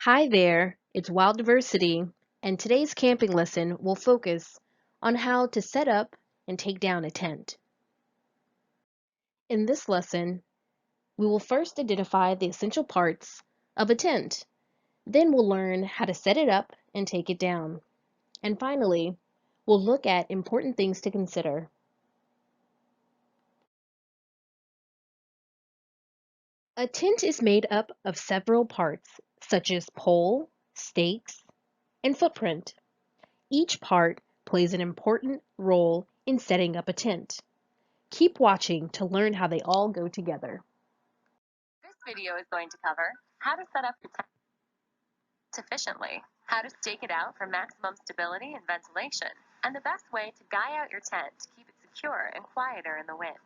Hi there, it's Wild Diversity, and today's camping lesson will focus on how to set up and take down a tent. In this lesson, we will first identify the essential parts of a tent. Then we'll learn how to set it up and take it down. And finally, we'll look at important things to consider. A tent is made up of several parts, such as pole, stakes, and footprint. Each part plays an important role in setting up a tent. Keep watching to learn how they all go together. This video is going to cover how to set up your tent efficiently, how to stake it out for maximum stability and ventilation, and the best way to guy out your tent to keep it secure and quieter in the wind.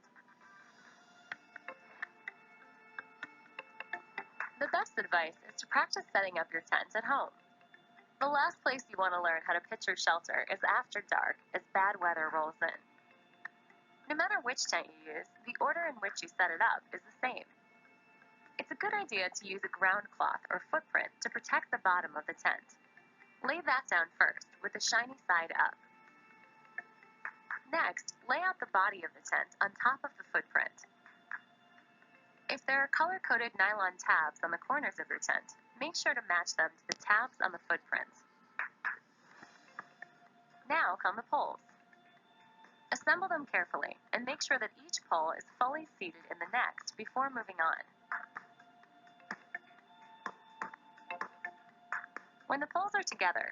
The best advice is to practice setting up your tent at home. The last place you want to learn how to pitch your shelter is after dark as bad weather rolls in. No matter which tent you use, the order in which you set it up is the same. It's a good idea to use a ground cloth or footprint to protect the bottom of the tent. Lay that down first, with the shiny side up. Next, lay out the body of the tent on top of the footprint. If there are color-coded nylon tabs on the corners of your tent, make sure to match them to the tabs on the footprint. Now come the poles. Assemble them carefully and make sure that each pole is fully seated in the next before moving on. When the poles are together,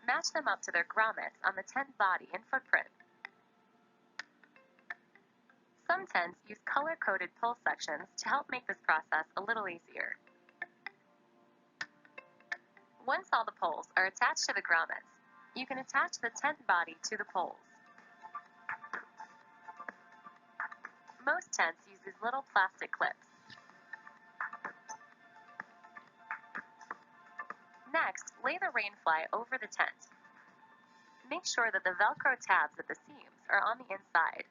match them up to their grommets on the tent body and footprint. Some tents use color-coded pole sections to help make this process a little easier. Once all the poles are attached to the grommets, you can attach the tent body to the poles. Most tents use these little plastic clips. Next, lay the rain fly over the tent. Make sure that the Velcro tabs at the seams are on the inside.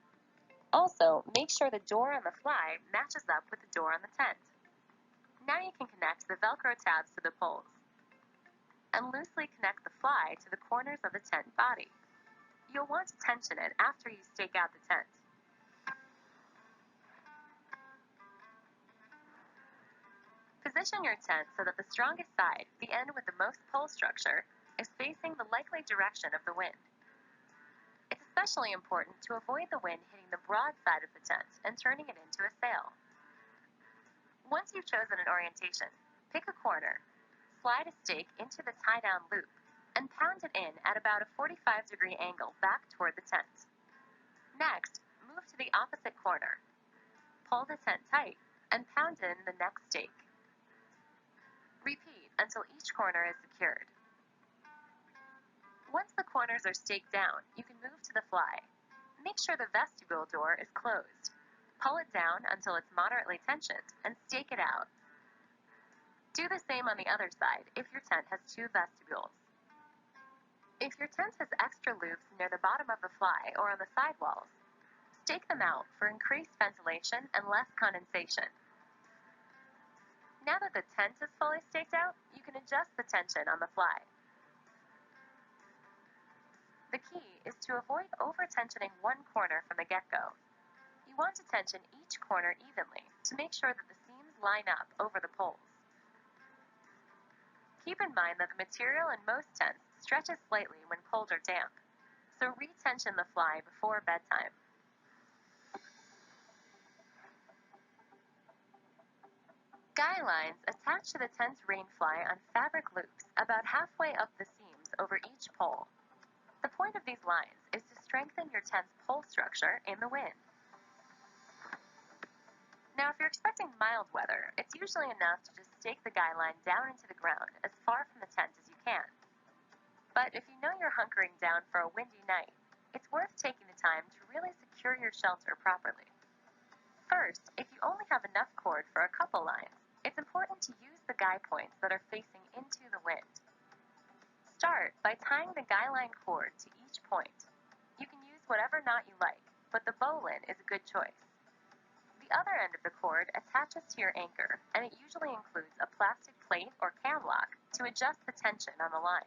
Also, make sure the door on the fly matches up with the door on the tent. Now you can connect the Velcro tabs to the poles and loosely connect the fly to the corners of the tent body. You'll want to tension it after you stake out the tent. Position your tent so that the strongest side, the end with the most pole structure, is facing the likely direction of the wind. It's especially important to avoid the wind hitting the broad side of the tent and turning it into a sail. Once you've chosen an orientation, pick a corner, slide a stake into the tie-down loop, and pound it in at about a 45-degree angle back toward the tent. Next, move to the opposite corner. Pull the tent tight and pound in the next stake. Repeat until each corner is secured. Once the corners are staked down, you can move to the fly. Make sure the vestibule door is closed. Pull it down until it's moderately tensioned and stake it out. Do the same on the other side if your tent has two vestibules. If your tent has extra loops near the bottom of the fly or on the sidewalls, stake them out for increased ventilation and less condensation. Now that the tent is fully staked out, you can adjust the tension on the fly. The key is to avoid over-tensioning one corner from the get-go. You want to tension each corner evenly to make sure that the seams line up over the poles. Keep in mind that the material in most tents stretches slightly when cold or damp, so re-tension the fly before bedtime. Guy lines attach to the tent's rain fly on fabric loops about halfway up the seams over each pole. The point of these lines is to strengthen your tent's pole structure in the wind. Now, if you're expecting mild weather, it's usually enough to just stake the guy line down into the ground as far from the tent as you can. But if you know you're hunkering down for a windy night, it's worth taking the time to really secure your shelter properly. First, if you only have enough cord for a couple lines, it's important to use the guy points that are facing into the wind. Start by tying the guy line cord to each point. You can use whatever knot you like, but the bowline is a good choice. The The other end of the cord attaches to your anchor, and it usually includes a plastic plate or cam lock to adjust the tension on the line.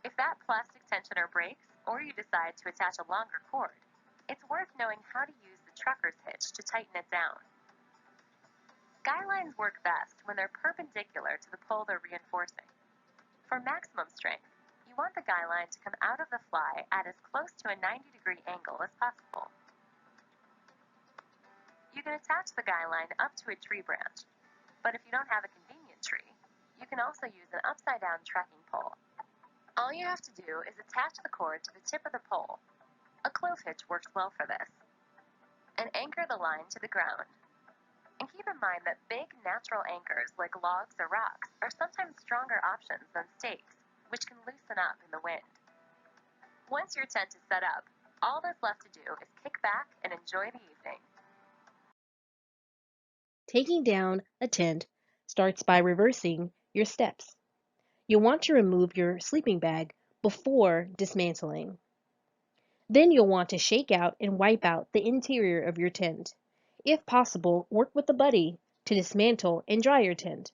If that plastic tensioner breaks, or you decide to attach a longer cord, it's worth knowing how to use the trucker's hitch to tighten it down. Guy lines work best when they're perpendicular to the pole they're reinforcing. For maximum strength, you want the guy line to come out of the fly at as close to a 90-degree angle as possible. You can attach the guy line up to a tree branch, but if you don't have a convenient tree, you can also use an upside-down trekking pole. All you have to do is attach the cord to the tip of the pole. A clove hitch works well for this. And anchor the line to the ground. And keep in mind that big natural anchors like logs or rocks are sometimes stronger options than stakes, which can loosen up in the wind. Once your tent is set up, all that's left to do is kick back and enjoy the evening. Taking down a tent starts by reversing your steps. You'll want to remove your sleeping bag before dismantling. Then you'll want to shake out and wipe out the interior of your tent. If possible, work with a buddy to dismantle and dry your tent.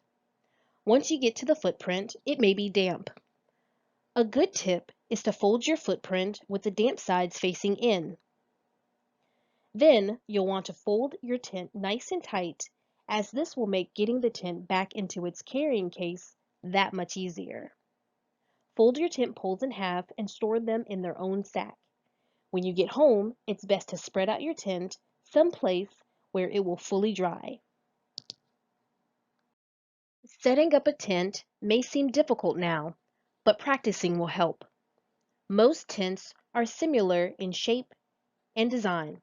Once you get to the footprint, it may be damp. A good tip is to fold your footprint with the damp sides facing in. Then you'll want to fold your tent nice and tight, as this will make getting the tent back into its carrying case that much easier. Fold your tent poles in half and store them in their own sack. When you get home, it's best to spread out your tent someplace where it will fully dry. Setting up a tent may seem difficult now, but practicing will help. Most tents are similar in shape and design,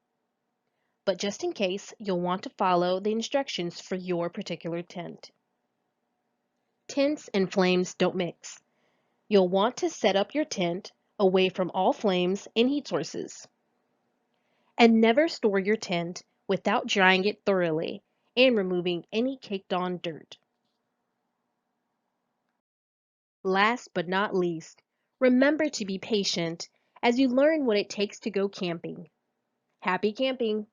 but just in case, you'll want to follow the instructions for your particular tent. Tents and flames don't mix. You'll want to set up your tent away from all flames and heat sources. And never store your tent without drying it thoroughly and removing any caked on dirt. Last but not least, remember to be patient as you learn what it takes to go camping. Happy camping!